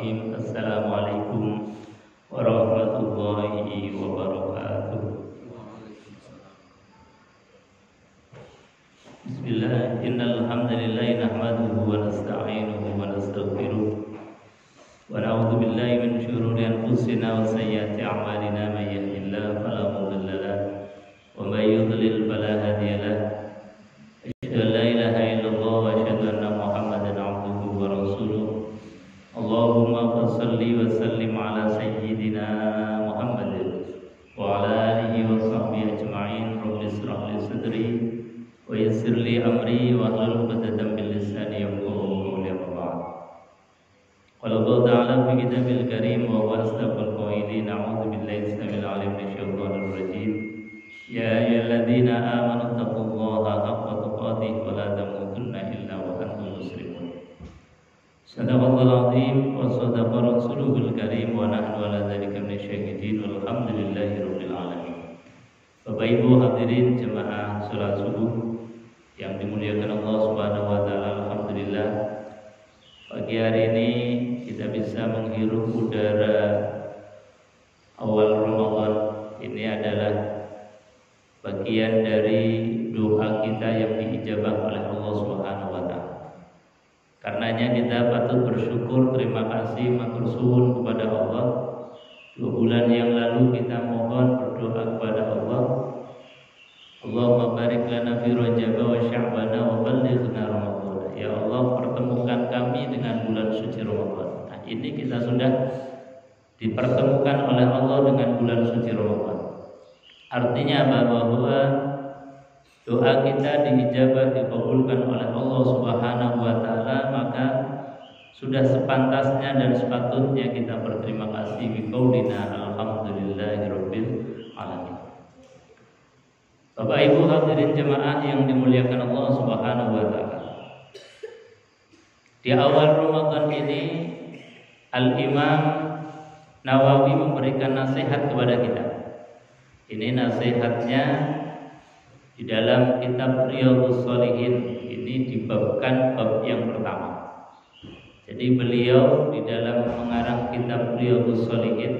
Bismillahirrahmanirrahim. Assalamualaikum warahmatullahi wabarakatuh. Bismillah. Innal hamdalillah nahmaduhu wa nasta'inuhu wa nastaghfiruh wa na'udzu billahi min shururi anfusina wa sayyiati a'malina. May yahdihillahu fala mudilla lahu wa may yudlil fala hadiya lahu. Asyhadu an la ilaha illallah wa asyhadu anna Muhammadan 'abduhu wa rasuluh. Allahumma shalli wa sallim ala sayyidina Muhammad wa ala alihi wa sahbihi ajma'in. Rabbi ishrah li sadri wa yassir li amri wa hlul 'uqdatam min lisani yafqahu qawli. Qala Allah ta'ala fi kitabil karim wa huwa asdaqul qailin. A'udzu billahi samil 'alim minasyaitonir rajim. Ya ayyuhalladzina amanu taqullaha haqqa tuqatih wa la tamutunna illa wa antum muslimun. Sadaqallahul azim wa sadaqa rasuluhul karim wa nahnu ala dzalika minasyahidin walhamdulillahi rabbil alamin. Bapak Ibu hadirin jemaah salat subuh yang dimuliakan Allah Subhanahu wa taala, alhamdulillah pagi hari ini kita bisa menghirup udara awal Ramadan. Ini adalah bagian dari doa kita yang diijabah oleh Allah Subhanahu wa taala. Karenanya kita patut bersyukur, terima kasih, matur suwun kepada Allah. 2 bulan yang lalu kita mohon berdoa kepada Allah, Allahumma barik lana fi Rajab wa Sya'ban wa ballighna Ramadan. Ya Allah, pertemukan kami dengan bulan suci Ramadan. Nah, ini kita sudah dipertemukan oleh Allah dengan bulan suci Ramadan. Artinya bahwa doa kita diijabah, dikabulkan oleh Allah Subhanahu wa taala, maka sudah sepantasnya dan sepatutnya kita berterima kasih biqaulina alhamdulillahirabbil alamin. Bapak Ibu hadirin jemaah yang dimuliakan Allah Subhanahu wa taala. Di awal Ramadan ini Al-Imam Nawawi memberikan nasihat kepada kita. Ini nasihatnya di dalam kitab Riyadhus Shalihin. Ini dibabkan bab yang pertama. Jadi beliau di dalam mengarang kitab Riyadhus Shalihin,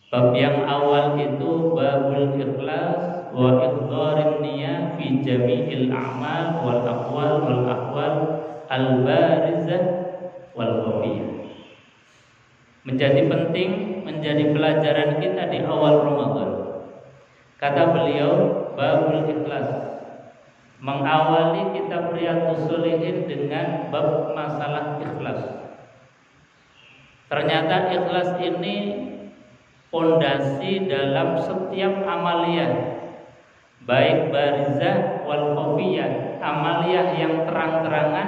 bab yang awal itu babul ikhlas wa ihdharin niyah fi jami'il a'mal wal aqwal wal ahwal al barizah wal khafiyah. Menjadi penting, menjadi pelajaran kita di awal Ramadan. Kata beliau, babul ikhlas, mengawali kitab Riyadhus Shalihin dengan bab masalah ikhlas. Ternyata ikhlas ini pondasi dalam setiap amaliyah, baik barizah wal khafiyah, amaliyah yang terang-terangan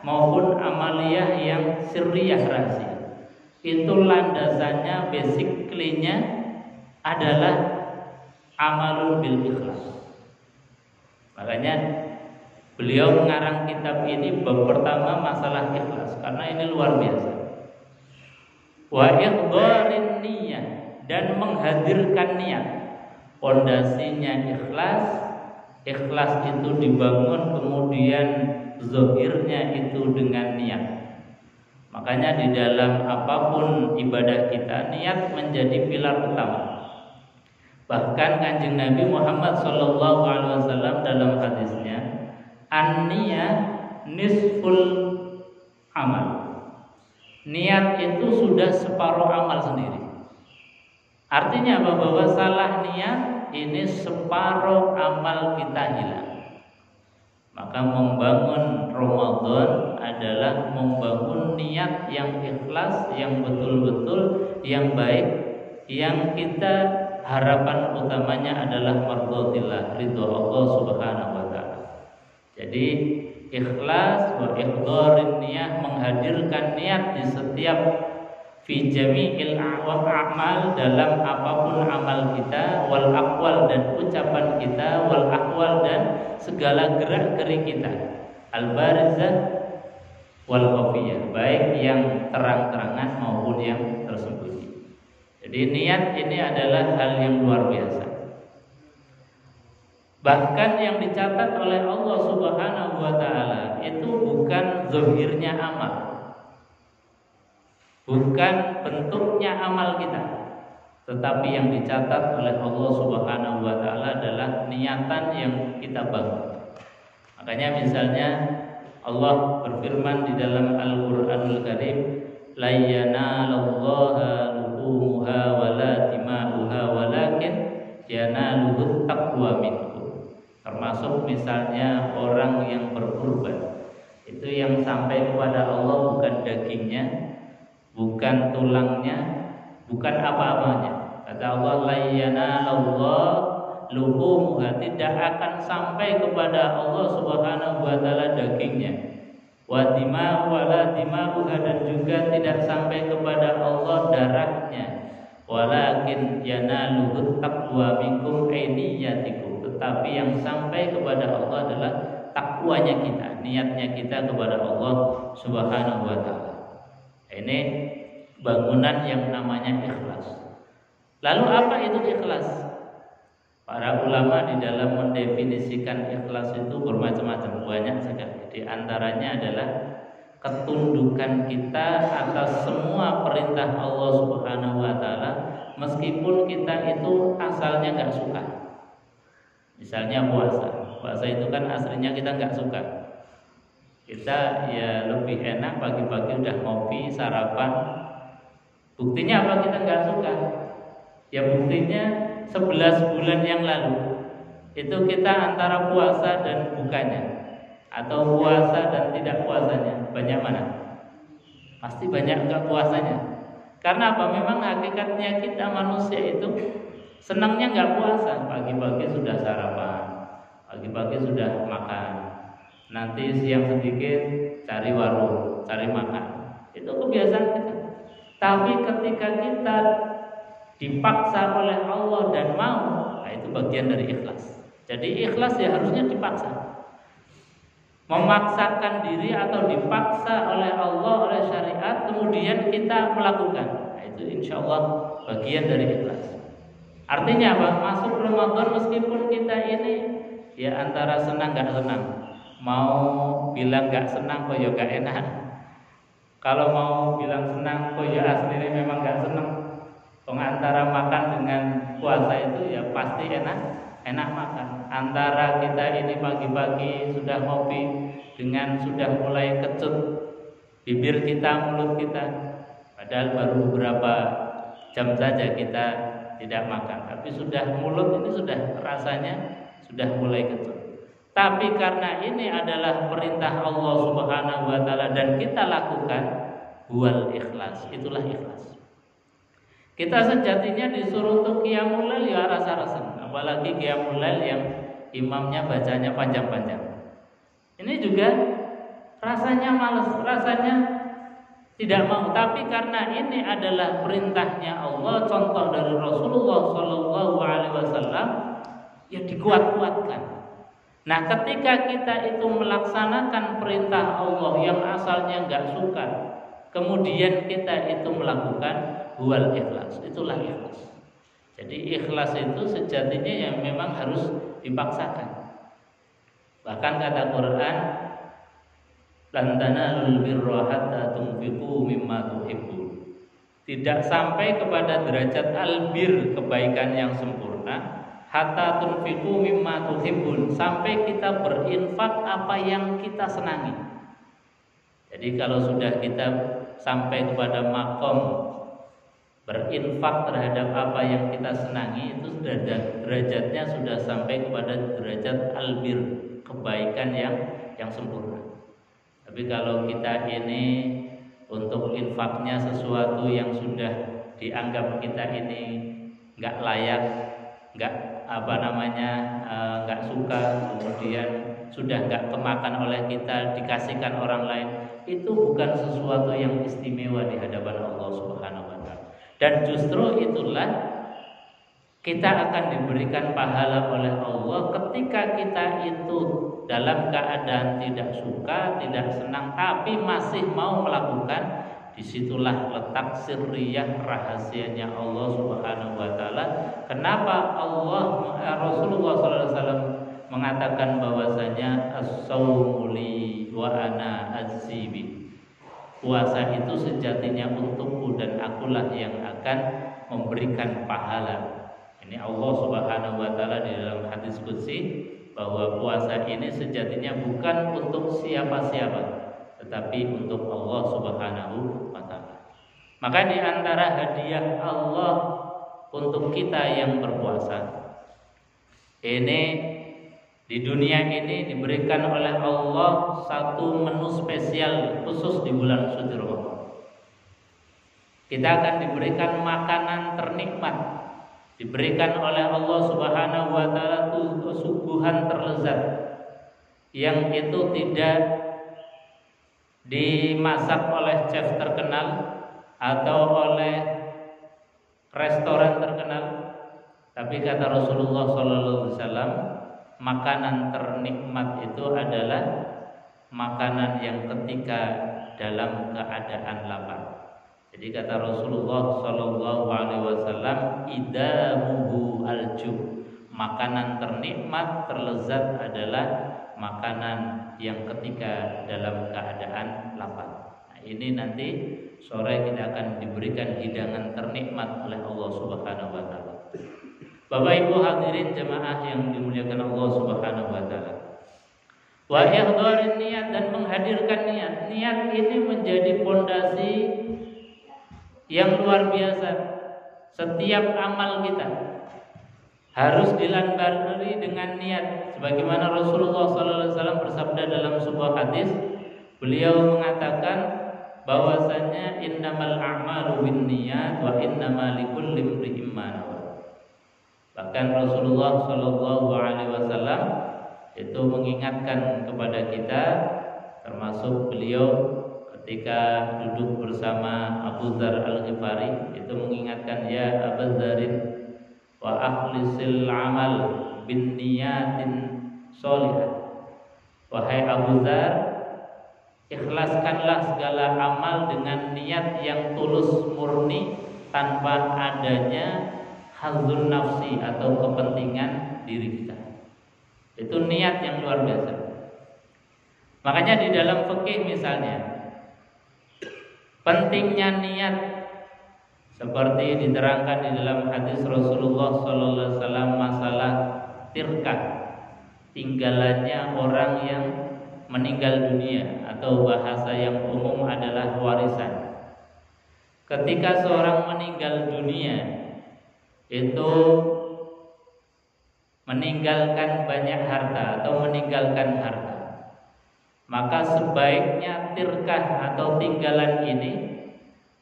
maupun amaliyah yang sirriyah rahasia. Itu landasannya, basically-nya adalah amalul bil ikhlas. Makanya beliau mengarang kitab ini bab pertama masalah ikhlas, karena ini luar biasa. Wa ihdharin niyah, dan menghadirkan niat. Pondasinya ikhlas. Ikhlas itu dibangun, kemudian zahirnya itu dengan niat. Makanya di dalam apapun ibadah kita, niat menjadi pilar utama. Bahkan Kanjeng Nabi Muhammad SAW dalam hadisnya, an-niyah nisful amal. Niat itu sudah separuh amal sendiri. Artinya bahwa salah niat ini separuh amal kita hilang. Maka membangun Ramadan adalah membangun niat yang ikhlas, yang betul-betul, yang baik, yang kita harapan utamanya adalah mardhatillah, ridho Allah Subhanahu wa taala. Jadi ikhlas wa ihdharin niyah, menghadirkan niat di setiap fi jami'il a'mal, dalam apapun amal kita, wal aqwal, dan ucapan kita, wal ahwal, dan segala gerak-gerik kita, al barizah wal khafiyah, baik yang terang-terangan maupun yang tersembunyi. Jadi niat ini adalah hal yang luar biasa. Bahkan yang dicatat oleh Allah Subhanahu wa taala itu bukan zahirnya amal, bukan bentuknya amal kita, tetapi yang dicatat oleh Allah Subhanahu wa taala adalah niatan yang kita bangun. Makanya misalnya Allah berfirman di dalam Al-Qur'anul Karim, la yanalallaha luhumuha wala dima'uha walakin yanaluhut taqwa minkum. Termasuk misalnya orang yang berkurban, itu yang sampai kepada Allah bukan dagingnya, bukan tulangnya, bukan apa-apanya. Kata Allah, la yanalallah luhumuha, tidak akan sampai kepada Allah Subhanahu wa taala dagingnya, wa dima'u wala dima'uha, dan juga tidak sampai kepada Allah darahnya, walakin yanaluhut taqwa minkum ainiyatikum, tetapi yang sampai kepada Allah adalah takwanya kita, niatnya kita kepada Allah Subhanahu wa taala. Ini bangunan yang namanya ikhlas. Lalu apa itu ikhlas? Para ulama di dalam mendefinisikan ikhlas itu bermacam-macam, banyak sekali. Di antaranya adalah ketundukan kita atas semua perintah Allah Subhanahu wa taala, meskipun kita itu asalnya nggak suka. Misalnya puasa itu kan aslinya kita nggak suka. Kita ya lebih enak pagi-pagi udah ngopi, sarapan. Buktinya apa kita nggak suka? Ya buktinya 11 bulan yang lalu itu kita antara puasa dan bukanya, atau puasa dan tidak puasanya, banyak mana? Pasti banyak enggak puasanya. Karena apa? Memang hakikatnya kita manusia itu senangnya enggak puasa. Pagi-pagi sudah sarapan, pagi-pagi sudah makan, nanti siang sedikit cari warung, cari makan. Itu kebiasaan kita. Tapi ketika kita dipaksa oleh Allah dan mau, nah itu bagian dari ikhlas. Jadi ikhlas ya harusnya dipaksa. Memaksakan diri atau dipaksa oleh Allah, oleh syariat, kemudian kita melakukan. Nah itu insya Allah bagian dari ikhlas. Artinya apa? Masuk Ramadan meskipun kita ini ya antara senang gak senang. Mau bilang gak senang kok ya gak enak. Kalau mau bilang senang kok ya aslinya memang gak senang. Antara makan dengan puasa itu ya pasti enak makan. Antara kita ini pagi-pagi sudah ngopi dengan sudah mulai kecut bibir kita, mulut kita, padahal baru beberapa jam saja kita tidak makan, tapi sudah mulut ini sudah rasanya sudah mulai kecut. Tapi karena ini adalah perintah Allah Subhanahu wa taala dan kita lakukan, wal ikhlas, itulah ikhlas. Kita sejatinya disuruh untuk qiyamul lail ya rasa-rasan, apalagi qiyamul lail yang imamnya bacanya panjang-panjang. Ini juga rasanya malas, rasanya tidak mau, tapi karena ini adalah perintahnya Allah, contoh dari Rasulullah Shallallahu Alaihi Wasallam, ya dikuat-kuatkan. Nah, ketika kita itu melaksanakan perintah Allah yang asalnya nggak suka, kemudian kita itu melakukan wal ikhlas, itulah ikhlas. Jadi ikhlas itu sejatinya yang memang harus dipaksakan. Bahkan kata Quran, lan tanalul birra hatta tunfiqu mimma tuhibbun. Tidak sampai kepada derajat albir, kebaikan yang sempurna, hatta tunfiqu mimma tuhibbun, sampai kita berinfak apa yang kita senangi. Jadi kalau sudah kita sampai kepada makom berinfak terhadap apa yang kita senangi, itu derajatnya sudah sampai kepada derajat albir, kebaikan yang sempurna. Tapi kalau kita ini untuk infaknya sesuatu yang sudah dianggap kita ini nggak layak, nggak nggak suka, kemudian sudah nggak kemakan oleh kita, dikasihkan orang lain, itu bukan sesuatu yang istimewa di hadapan Allah Subhanahu wa taala. Dan justru itulah kita akan diberikan pahala oleh Allah ketika kita itu dalam keadaan tidak suka, tidak senang, tapi masih mau melakukan. Disitulah letak sirriyah, rahasianya Allah Subhanahu wa taala. Kenapa Rasulullah SAW mengatakan bahwasanya as-saumu li wa ana az-zibi. puasa itu sejatinya untukku dan akulah yang akan memberikan pahala. Ini Allah Subhanahu wa taala di dalam hadis qudsi bahwa puasa ini sejatinya bukan untuk siapa-siapa, tetapi untuk Allah Subhanahu wa taala. Maka di antara hadiah Allah untuk kita yang berpuasa ini, di dunia ini diberikan oleh Allah satu menu spesial khusus di bulan suci Ramadan. Kita akan diberikan makanan ternikmat, diberikan oleh Allah Subhanahu wa taala suguhan terlezat yang itu tidak dimasak oleh chef terkenal atau oleh restoran terkenal, tapi kata Rasulullah SAW, makanan ternikmat itu adalah makanan yang ketika dalam keadaan lapar. Jadi kata Rasulullah SAW, idamuhu alju, makanan ternikmat terlezat adalah makanan yang ketika dalam keadaan lapar. Nah, ini nanti sore kita akan diberikan hidangan ternikmat oleh Allah Subhanahu wa taala. Bapak Ibu hadirin jemaah yang dimuliakan Allah Subhanahu wa taala. Wa ihdharin niat, dan menghadirkan niat. Niat ini menjadi pondasi yang luar biasa. Setiap amal kita harus dilandasi dengan niat. Sebagaimana Rasulullah SAW bersabda dalam sebuah hadis, beliau mengatakan bahwasanya innamal a'malu binniyat wa innamal likulli imri'in ma nawa. Bahkan Rasulullah SAW itu mengingatkan kepada kita, termasuk beliau ketika duduk bersama Abu Dzar Al-Ghifari itu mengingatkan, ya Abu Dzarin wa akhlisil amal bin niyatin sholihah. Wahai Abu Dzar, ikhlaskanlah segala amal dengan niat yang tulus murni tanpa adanya hazzun nafsi atau kepentingan diri kita. Itu niat yang luar biasa. Makanya di dalam fikih misalnya, pentingnya niat seperti diterangkan di dalam hadis Rasulullah SAW masalah tirkah, tinggalannya orang yang meninggal dunia, atau bahasa yang umum adalah warisan. Ketika seorang meninggal dunia itu meninggalkan banyak harta atau meninggalkan harta, maka sebaiknya tirkah atau tinggalan ini,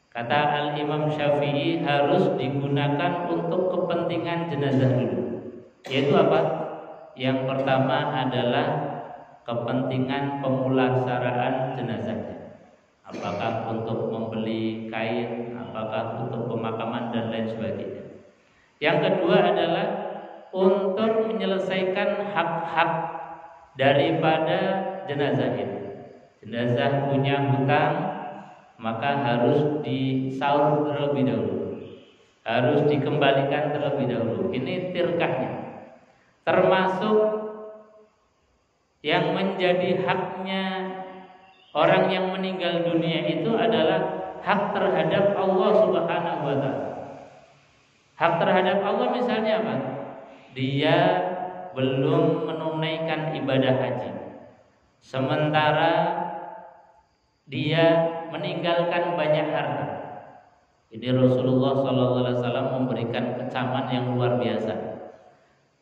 kata Al-Imam Syafi'i, harus digunakan untuk kepentingan jenazah dulu. Yaitu apa? Yang pertama adalah kepentingan pemulasaraan jenazahnya. Apakah untuk membeli kain, apakah untuk pemakaman dan lain sebagainya. Yang kedua adalah untuk menyelesaikan hak-hak daripada jenazah itu. Jenazah punya hutang, maka harus disaur terlebih dahulu, harus dikembalikan terlebih dahulu. Ini tirkahnya. Termasuk yang menjadi haknya orang yang meninggal dunia itu adalah hak terhadap Allah Subhanahu wa taala. Hak terhadap Allah misalnya apa? Dia belum menunaikan ibadah haji, sementara dia meninggalkan banyak harta. Jadi Rasulullah SAW memberikan kecaman yang luar biasa.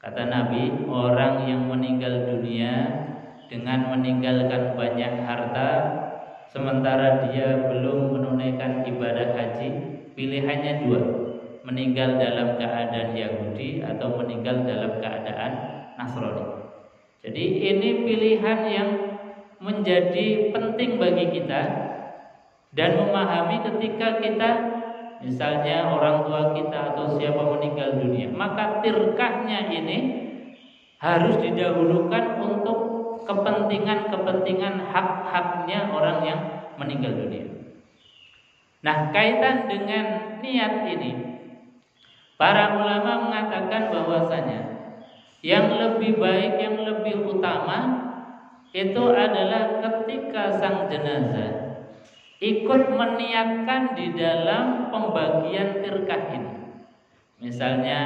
Kata Nabi, orang yang meninggal dunia dengan meninggalkan banyak harta, sementara dia belum menunaikan ibadah haji, pilihannya dua: meninggal dalam keadaan Yahudi atau meninggal dalam keadaan Nasrani. Jadi ini pilihan yang menjadi penting bagi kita, dan memahami ketika kita misalnya orang tua kita atau siapa meninggal dunia, maka tirkahnya ini harus didahulukan untuk kepentingan hak-haknya orang yang meninggal dunia. Nah, kaitan dengan niat ini, para ulama mengatakan bahwasanya yang lebih baik, yang lebih utama itu adalah ketika sang jenazah ikut meniatkan di dalam pembagian tirkah ini. Misalnya,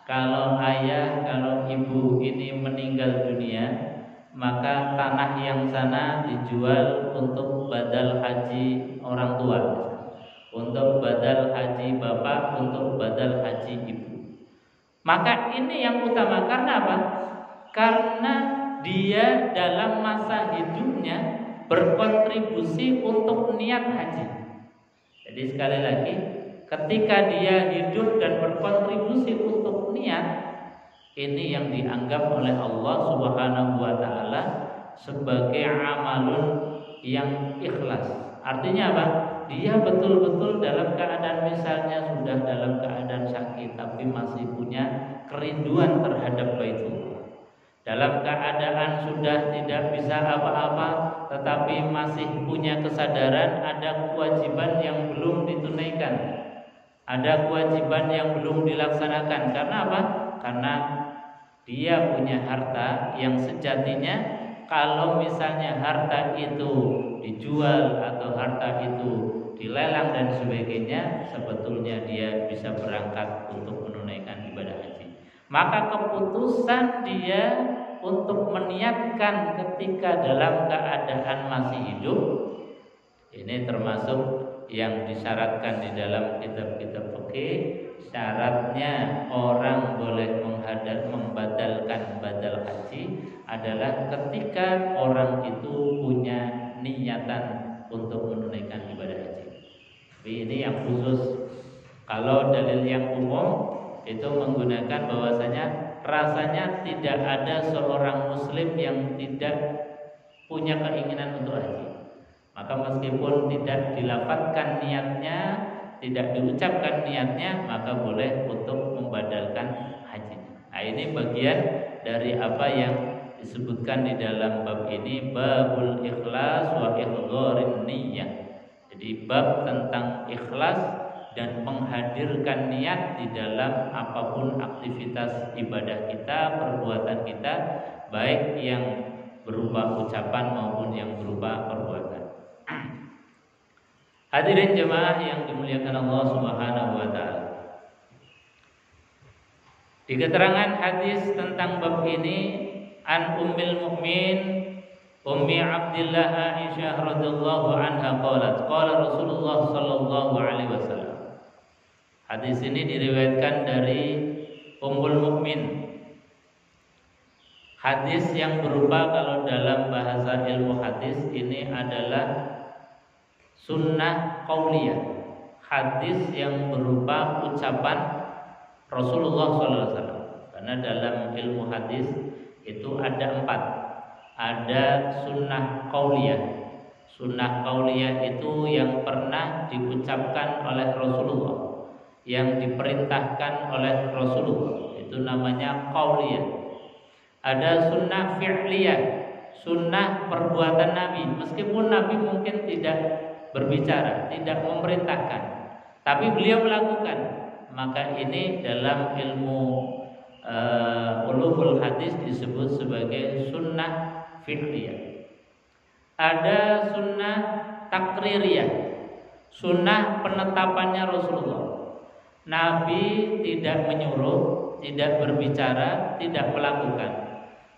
kalau ayah, kalau ibu ini meninggal dunia, maka tanah yang sana dijual untuk badal haji orang tua, untuk badal haji bapak, untuk badal haji ibu. Maka ini yang utama. Karena apa? Karena dia dalam masa hidupnya berkontribusi untuk niat haji. Jadi sekali lagi, ketika dia hidup dan berkontribusi untuk niat, ini yang dianggap oleh Allah Subhanahu wa taala sebagai amalun yang ikhlas. Artinya apa? Dia betul-betul dalam keadaan, misalnya sudah dalam keadaan sakit tapi masih punya kerinduan terhadap Baitullah. Dalam keadaan sudah tidak bisa apa-apa tetapi masih punya kesadaran ada kewajiban yang belum ditunaikan, ada kewajiban yang belum dilaksanakan. Karena apa? Karena dia punya harta yang sejatinya kalau misalnya harta itu dijual atau harta itu dilelang dan sebagainya, sebetulnya dia bisa berangkat untuk menunaikan ibadah haji. Maka keputusan dia untuk meniatkan ketika dalam keadaan masih hidup, ini termasuk yang disyaratkan di dalam kitab-kitab fikih. Syaratnya orang boleh membadalkan badal haji adalah ketika orang itu punya niatan untuk menunaikan ibadah haji. Tapi ini yang khusus. Kalau dalil yang umum itu menggunakan bahwasanya rasanya tidak ada seorang muslim yang tidak punya keinginan untuk haji. Maka meskipun tidak dilafadzkan niatnya, tidak diucapkan niatnya, maka boleh untuk membadalkan haji. Nah, ini bagian dari apa yang disebutkan di dalam bab ini, babul ikhlas wa ihdharin niyyah. Jadi bab tentang ikhlas dan menghadirkan niat di dalam apapun aktivitas ibadah kita, perbuatan kita, baik yang berupa ucapan maupun yang berupa perbuatan. Hadirin jemaah yang dimuliakan Allah Subhanahu wa taala. Di keterangan hadis tentang bab ini, an Ummul Mukmin Ummi Abdillah Aisyah radhiyallahu anha qalat qala Rasulullah sallallahu alaihi wasallam. Hadis ini diriwayatkan dari Ummul Mukmin. Hadis yang berupa, kalau dalam bahasa ilmu hadis ini adalah sunnah qauliyah. Hadis yang berupa ucapan Rasulullah SAW. Karena dalam ilmu hadis itu ada 4. Ada sunnah qauliyah. Sunnah qauliyah itu yang pernah diucapkan oleh Rasulullah, yang diperintahkan oleh Rasulullah, itu namanya qauliyah. Ada sunnah fi'liyah, sunnah perbuatan Nabi. Meskipun Nabi mungkin tidak berbicara, tidak memerintahkan, tapi beliau melakukan. Maka ini dalam ilmu ulumul hadis disebut sebagai sunnah fi'liyah. Ada sunnah takririyah, sunnah penetapannya Rasulullah. Nabi tidak menyuruh, tidak berbicara, tidak melakukan.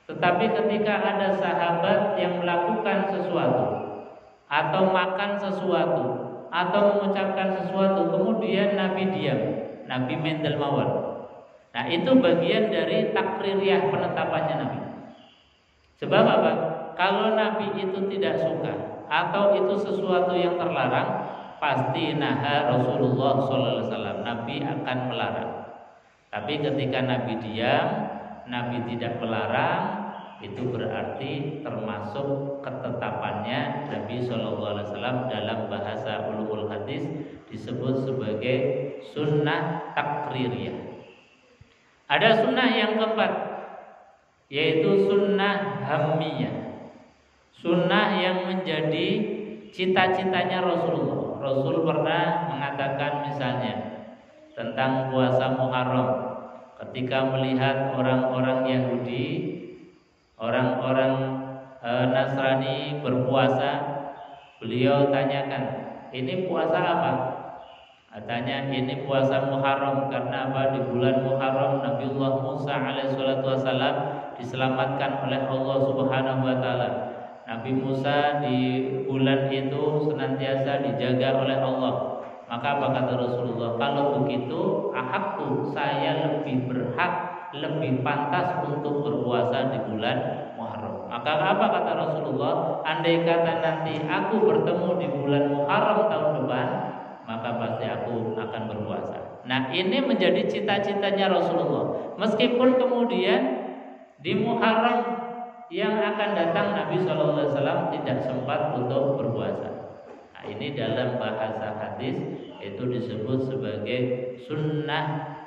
Tetapi ketika ada sahabat yang melakukan sesuatu, atau makan sesuatu, atau mengucapkan sesuatu, kemudian Nabi diam, Nabi mendel mawar. Nah, itu bagian dari takririyah, penetapannya Nabi. Sebab apa? Kalau Nabi itu tidak suka atau itu sesuatu yang terlarang, pasti naha Rasulullah SAW, Nabi akan melarang. Tapi ketika Nabi diam, Nabi tidak melarang, itu berarti termasuk ketetapannya Nabi SAW. Dalam bahasa ulumul hadis disebut sebagai sunnah takririyah. Ada sunnah yang keempat, yaitu sunnah hammiyah, sunnah yang menjadi cita-citanya Rasulullah. Rasul pernah mengatakan misalnya tentang puasa Muharram, ketika melihat orang-orang Yahudi, orang-orang Nasrani berpuasa, Beliau tanyakan, ini puasa apa? Katanya ini puasa Muharram. Karena apa? Di bulan Muharram Nabiullah Musa alaihissalatu wassalam diselamatkan oleh Allah subhanahu wa ta'ala. Nabi Musa di bulan itu senantiasa dijaga oleh Allah. Maka apa kata Rasulullah? Kalau begitu, ahakku, saya lebih berhak, lebih pantas untuk berpuasa di bulan Muharram. Maka apa kata Rasulullah? Andai kata nanti aku bertemu di bulan Muharram tahun depan, maka pasti aku akan berpuasa. Nah, ini menjadi cita-citanya Rasulullah. Meskipun kemudian di Muharram yang akan datang Nabi SAW tidak sempat untuk berpuasa. Nah, ini dalam bahasa hadis itu disebut sebagai sunnah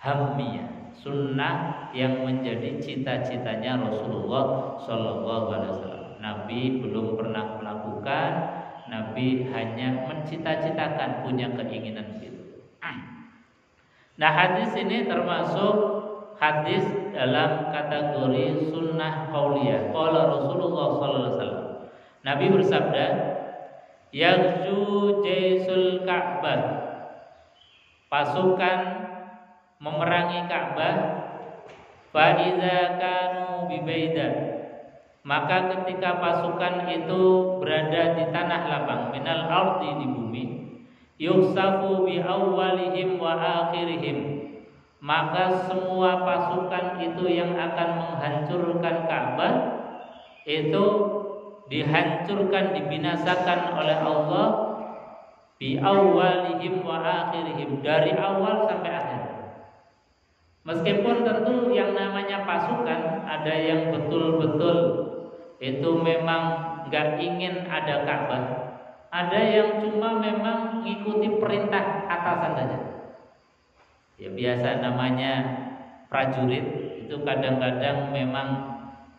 hammiyah, sunnah yang menjadi cita-citanya Rasulullah SAW. Nabi belum pernah melakukan, Nabi hanya mencita-citakan, punya keinginan begitu. Nah, hadis ini termasuk hadis dalam kategori sunnah qauliyah. Qala Rasulullah SAW. Nabi bersabda, "Yaghzu jaisul Ka'bah." Pasukan memerangi Ka'bah. Fa idza kanu bi Baidah. Maka ketika pasukan itu berada di tanah lapang, minal ardi, di bumi, yusafu bi awwalihim wa akhirihim, maka semua pasukan itu yang akan menghancurkan Ka'bah itu dihancurkan, dibinasakan oleh Allah bi awwalihim wa akhirihim, dari awal sampai akhir. Meskipun tentu yang namanya pasukan ada yang betul-betul itu memang nggak ingin ada Ka'bah, ada yang cuma memang mengikuti perintah atasan saja. Ya biasa namanya prajurit itu kadang-kadang memang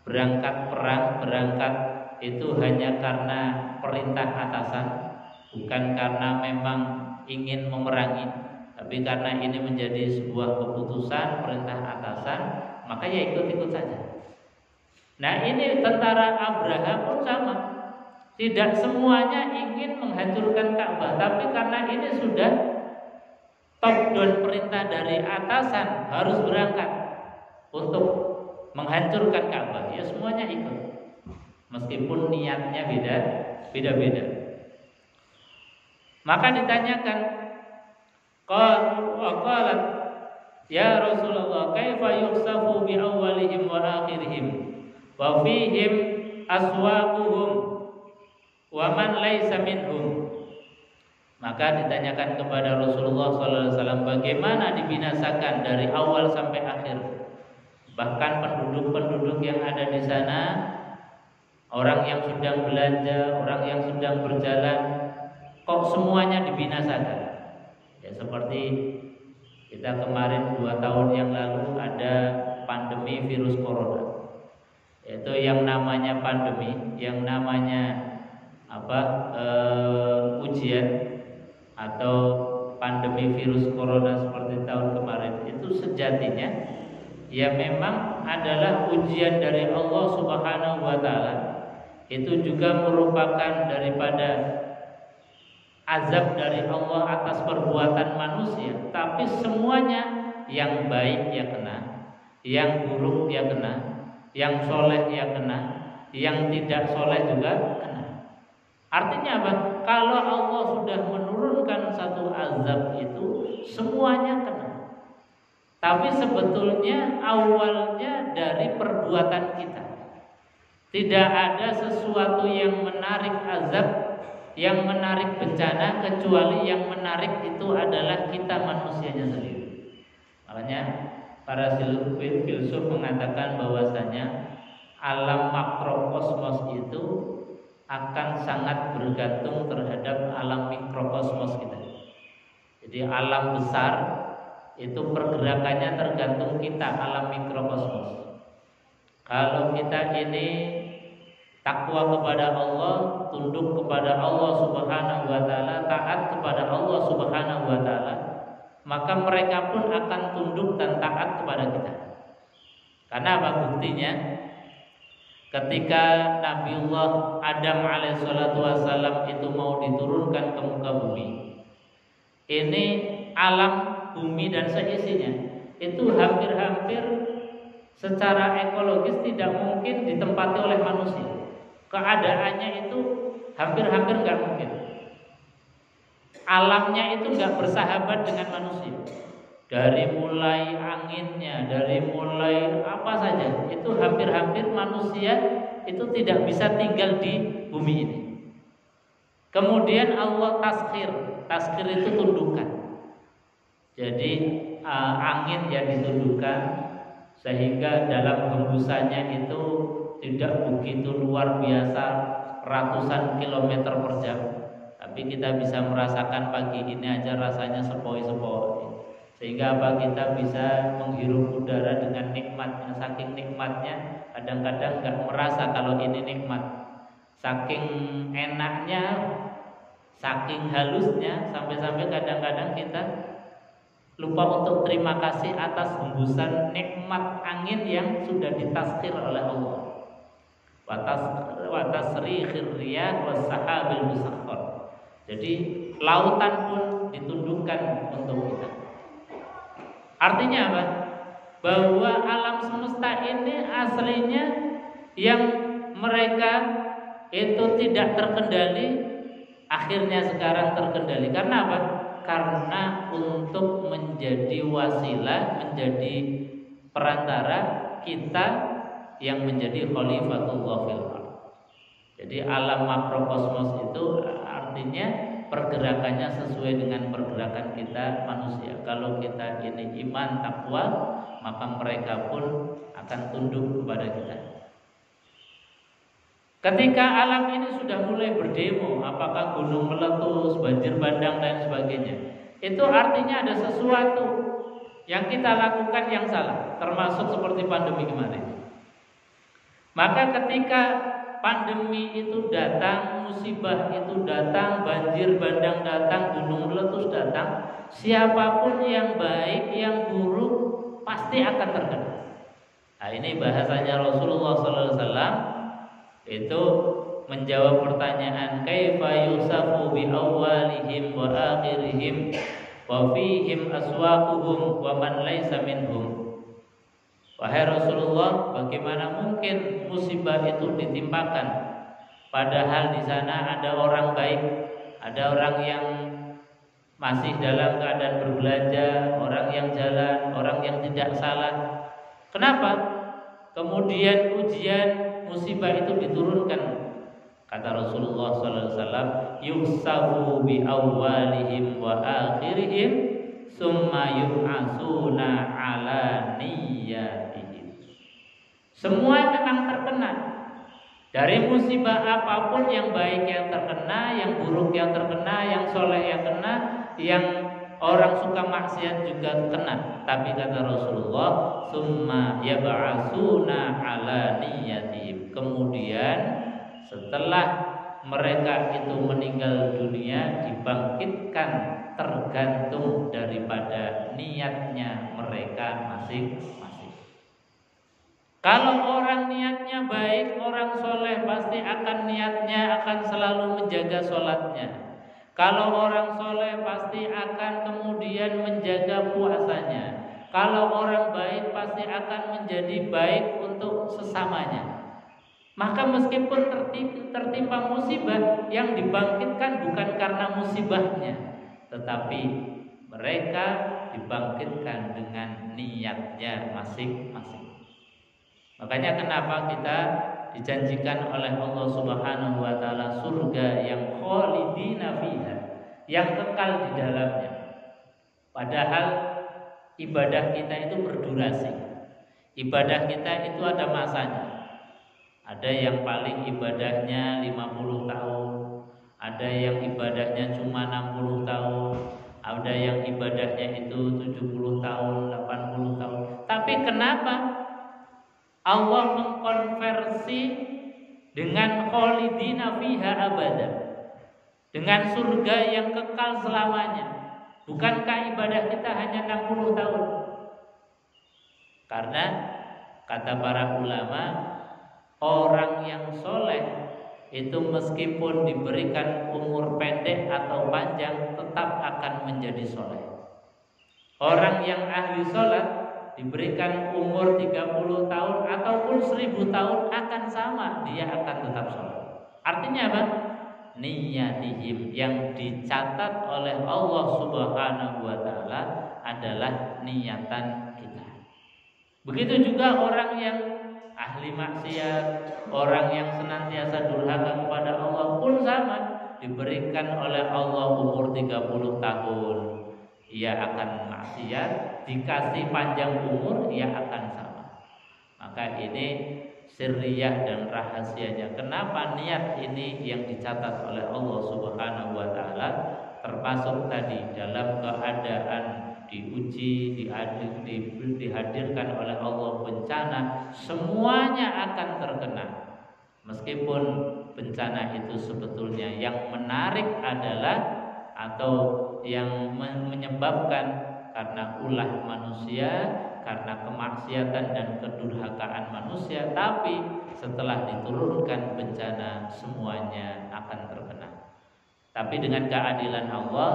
berangkat perang, berangkat itu hanya karena perintah atasan, bukan karena memang ingin memerangi, tapi karena ini menjadi sebuah keputusan perintah atasan, maka ya ikut-ikut saja. Nah, ini tentara Abraha pun sama. Tidak semuanya ingin menghancurkan Ka'bah, tapi karena ini sudah top down perintah dari atasan harus berangkat untuk menghancurkan Ka'bah, ya semuanya ikut. Meskipun niatnya beda-beda. Maka ditanyakan, qalat ya Rasulullah, kaifa yusafu bi awwalihim wa akhirihim wa fihim aswaquhum wa man laisa minhum. Maka ditanyakan kepada Rasulullah SAW, bagaimana dibinasakan dari awal sampai akhir, bahkan penduduk-penduduk yang ada di sana, orang yang sedang belanja, orang yang sedang berjalan, kok semuanya dibinasakan? Ya seperti kita kemarin 2 tahun yang lalu ada pandemi virus corona. Itu yang namanya pandemi, yang namanya ujian atau pandemi virus corona seperti tahun kemarin, itu sejatinya ya memang adalah ujian dari Allah Subhanahu wa ta'ala. Itu juga merupakan daripada azab dari Allah atas perbuatan manusia. Tapi semuanya, yang baik ya kena, yang buruk ya kena, yang soleh ya kena, yang tidak soleh juga kena. Artinya apa? Kalau Allah sudah menurunkan satu azab itu, semuanya kena. Tapi sebetulnya awalnya dari perbuatan kita. Tidak ada sesuatu yang menarik azab, yang menarik bencana, kecuali yang menarik itu adalah kita manusianya sendiri. Makanya para filsuf mengatakan bahwasanya alam makrokosmos itu akan sangat bergantung terhadap alam mikrokosmos kita. Jadi alam besar itu pergerakannya tergantung kita, alam mikrokosmos. Kalau kita ini takwa kepada Allah, tunduk kepada Allah Subhanahu wa ta'ala, taat kepada Allah Subhanahu wa ta'ala, maka mereka pun akan tunduk dan taat kepada kita. Karena apa buktinya? ketika Nabiullah Adam alaihissalatu wassalam itu mau diturunkan ke muka bumi. Ini alam bumi dan seisinya itu hampir-hampir secara ekologis tidak mungkin ditempati oleh manusia. Keadaannya itu hampir-hampir nggak mungkin. Alamnya itu nggak bersahabat dengan manusia. Dari mulai anginnya, dari mulai apa saja, itu hampir-hampir manusia itu tidak bisa tinggal di bumi ini. Kemudian Allah taskhir itu tundukan. Jadi angin yang ditundukkan sehingga dalam hembusannya itu tidak begitu luar biasa ratusan kilometer per jam. Tapi kita bisa merasakan pagi ini aja rasanya sepoi-sepoi. Sehingga apa, kita bisa menghirup udara dengan nikmat. Saking nikmatnya kadang-kadang nggak merasa kalau ini nikmat. Saking enaknya, saking halusnya, sampai-sampai kadang-kadang kita lupa untuk terima kasih atas hembusan nikmat angin yang sudah ditaskhir oleh Allah. Wa tasrihir riyah was sahabil musakhkhar. Jadi lautan pun ditundukkan untuk kita. Artinya apa? Bahwa alam semesta ini aslinya yang mereka itu tidak terkendali, akhirnya sekarang terkendali. Karena apa? Karena untuk menjadi wasilah, menjadi perantara kita yang menjadi khalifatullah fil ardh. Jadi alam makrokosmos itu artinya pergerakannya sesuai dengan pergerakan kita manusia. Kalau kita ini iman takwa, maka mereka pun akan tunduk kepada kita. Ketika alam ini sudah mulai berdemo, apakah gunung meletus, banjir bandang dan sebagainya, itu artinya ada sesuatu yang kita lakukan yang salah, termasuk seperti pandemi kemarin. Maka ketika pandemi itu datang, musibah itu datang, banjir bandang datang, gunung meletus datang, siapapun yang baik, yang buruk pasti akan terkena. Nah, ini bahasanya Rasulullah SAW itu menjawab pertanyaan kaifa yusafu bi awwalihim wa akhirihim wa fihim aswaquhum wa man laisa minhum. Wahai Rasulullah, bagaimana mungkin musibah itu ditimpakan padahal di sana ada orang baik, ada orang yang masih dalam keadaan berbelanja, orang yang jalan, orang yang tidak salah. Kenapa? Kemudian ujian musibah itu diturunkan. Kata Rasulullah SAW, yusafu bi awwalihim wa akhirihim summa yub'atsuna ala niyyatihim. Semua memang terkena. Dari musibah apapun, yang baik yang terkena, yang buruk yang terkena, yang soleh yang kena, yang orang suka maksiat juga kena. Tapi kata Rasulullah, summa yab'atsuna ala niyyatihim. Kemudian setelah mereka itu meninggal dunia, dibangkitkan tergantung daripada niatnya mereka masing-masing. Kalau orang niatnya baik, orang soleh pasti akan niatnya akan selalu menjaga sholatnya. Kalau orang soleh pasti akan kemudian menjaga puasanya. Kalau orang baik pasti akan menjadi baik untuk sesamanya. Maka meskipun tertimpa musibah, yang dibangkitkan bukan karena musibahnya, tetapi mereka dibangkitkan dengan niatnya masing-masing. Makanya kenapa kita dijanjikan oleh Allah Subhanahu wa taala surga yang khalidina fiha, yang kekal di dalamnya. Padahal ibadah kita itu berdurasi. Ibadah kita itu ada masanya. Ada yang paling ibadahnya 50 tahun, ada yang ibadahnya cuma 60 tahun, ada yang ibadahnya itu 70 tahun, 80 tahun. Tapi kenapa Allah mengkonversi dengan khalidina fiha abada, dengan surga yang kekal selamanya? Bukankah ibadah kita hanya 60 tahun? Karena kata para ulama, orang yang soleh itu meskipun diberikan umur pendek atau panjang tetap akan menjadi soleh. Orang yang ahli sholat diberikan umur 30 tahun ataupun 1000 tahun akan sama, dia akan tetap sholat. Artinya apa? Niyatihim, yang dicatat oleh Allah Subhanahu wa ta'ala adalah niatan kita. Begitu juga orang yang ahli maksiat, orang yang senantiasa durhaka kepada Allah pun sama, diberikan oleh Allah umur 30 tahun, ia akan maksiat, dikasih panjang umur, ia akan sama. Maka ini sirriyah dan rahasianya. Kenapa niat ini yang dicatat oleh Allah Subhanahu wa ta'ala, termasuk tadi dalam keadaan diuji, dihadirkan oleh Allah bencana, semuanya akan terkena. Meskipun bencana itu sebetulnya yang menarik adalah atau yang menyebabkan karena ulah manusia, karena kemaksiatan dan kedurhakaan manusia, tapi setelah diturunkan bencana semuanya akan terkena. Tapi dengan keadilan Allah,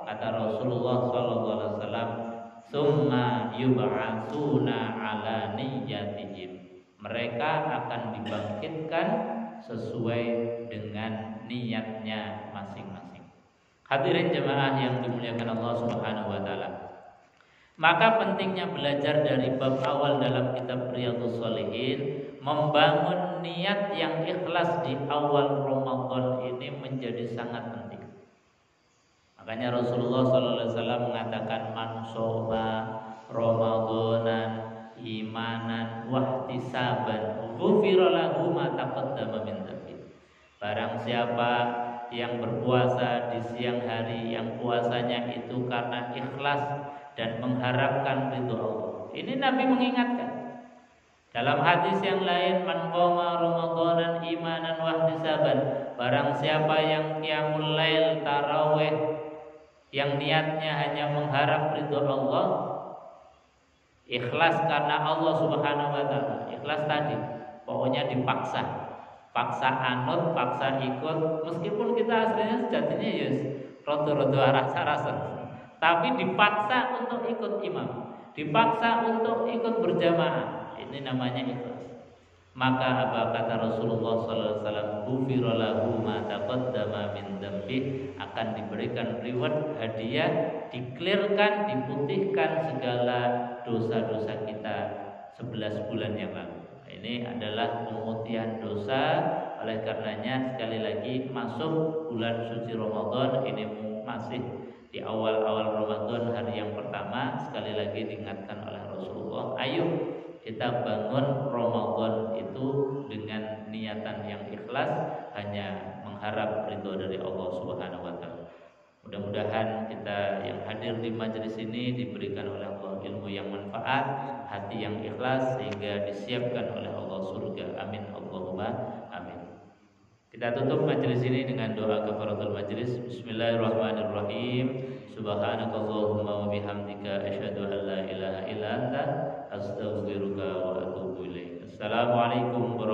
kata Rasulullah SAW, summa yub'atsuna ala niyyatihim, mereka akan dibangkitkan sesuai dengan niatnya masing-masing. Hadirin jemaah yang dimuliakan Allah Subhanahu wa ta'ala, maka pentingnya belajar dari bab awal dalam kitab Riyadhus Shalihin, membangun niat yang ikhlas di awal Ramadan ini menjadi sangat penting. Makanya Rasulullah SAW mengatakan, man shoma Ramadanan imanan wahtisaban ghufira lahu ma taqaddama min dhanbi. Barang siapa yang berpuasa di siang hari, yang puasanya itu karena ikhlas dan mengharapkan ridho Allah. Ini Nabi mengingatkan. Dalam hadis yang lain, man qoma ramadanan imanan wahtisaban, barang siapa yang qiyamul lail tarawih yang niatnya hanya mengharap ridho Allah, ikhlas karena Allah Subhanahu wa ta'ala. Ikhlas tadi pokoknya dipaksa, paksa anut, paksa ikut, meskipun kita aslinya sejatinya ya rodo-rodo rasa-rasa, tapi dipaksa untuk ikut imam, dipaksa untuk ikut berjamaah. Ini namanya ikhlas. Maka apa kata Rasulullah SAW, ghufira lahu ma taqaddama min dzambi, akan diberikan reward, hadiah, diklirkan, diputihkan segala dosa-dosa kita 11 bulan yang lalu. Ini adalah pemutihan dosa. Oleh karenanya sekali lagi masuk bulan suci Ramadan, ini masih di awal-awal Ramadan, hari yang pertama, sekali lagi diingatkan oleh Rasulullah, ayo kita bangun Ramadan itu dengan niatan yang ikhlas, hanya mengharap ridho dari Allah Subhanahu wa ta'ala. Mudah-mudahan kita yang hadir di majelis ini diberikan oleh Allah ilmu yang manfaat, hati yang ikhlas, sehingga disiapkan oleh Allah surga. Amin Allahumma amin. Kita tutup majelis ini dengan doa kafaratul majelis. Bismillahirrahmanirrahim. Subhanakallahumma wa bihamdika asyhadu an la ilaha illa anta astaghfiruka wa atubu ilaik. Assalamualaikum warahmatullahi wabarakatuh.